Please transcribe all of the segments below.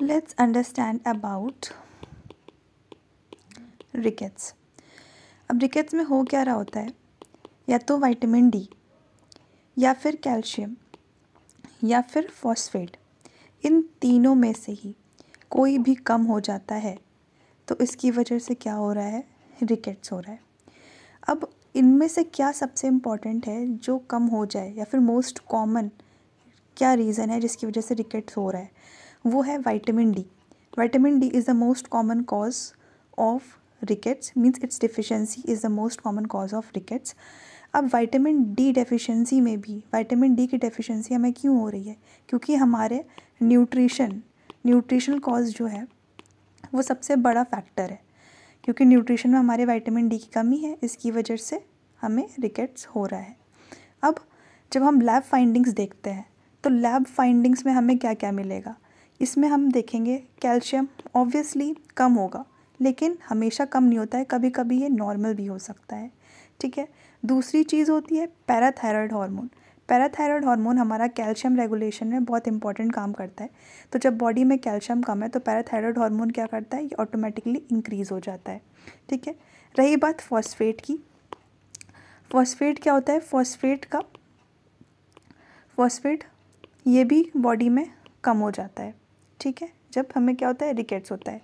Let's understand about rickets. अब rickets में हो क्या रहा होता है, या तो विटामिन डी या फिर कैल्शियम या फिर फॉस्फेट, इन तीनों में से ही कोई भी कम हो जाता है तो इसकी वजह से क्या हो रहा है, रिकेट्स हो रहा है। अब इनमें से क्या सबसे इम्पॉर्टेंट है जो कम हो जाए, या फिर मोस्ट कॉमन क्या रीज़न है जिसकी वजह से रिकेट्स हो रहा है, वो है vitamin D. Vitamin D is the most common cause of rickets, means it's deficiency is the most common cause of rickets. अब विटामिन डी डेफिशिएंसी में भी, विटामिन डी की डेफिशिएंसी हमें क्यों हो रही है, क्योंकि हमारे न्यूट्रिशनल कॉज जो है वो सबसे बड़ा फैक्टर है, क्योंकि न्यूट्रिशन में हमारे विटामिन डी की कमी है, इसकी वजह से हमें रिकेट्स हो रहा है। अब जब हम लैब फाइंडिंग्स देखते हैं तो लैब फाइंडिंग्स में हमें क्या क्या मिलेगा, इसमें हम देखेंगे कैल्शियम ऑब्वियसली कम होगा, लेकिन हमेशा कम नहीं होता है, कभी कभी ये नॉर्मल भी हो सकता है, ठीक है। दूसरी चीज़ होती है पैराथायरॉयड हार्मोन। पैराथायरॉयड हार्मोन हमारा कैल्शियम रेगुलेशन में बहुत इंपॉर्टेंट काम करता है। तो जब बॉडी में कैल्शियम कम है तो पैराथायरॉयड हार्मोन क्या करता है, ये ऑटोमेटिकली इंक्रीज़ हो जाता है, ठीक है। रही बात फॉस्फेट की, फॉस्फेट क्या होता है, फॉस्फेट ये भी बॉडी में कम हो जाता है, ठीक है, जब हमें क्या होता है, रिकेट्स होता है।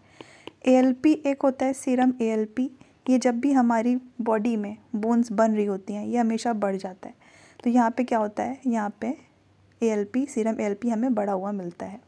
एएलपी एक होता है सीरम एएलपी, ये जब भी हमारी बॉडी में बोन्स बन रही होती हैं ये हमेशा बढ़ जाता है। तो यहाँ पे क्या होता है, यहाँ पे एएलपी सीरम एएलपी हमें बढ़ा हुआ मिलता है।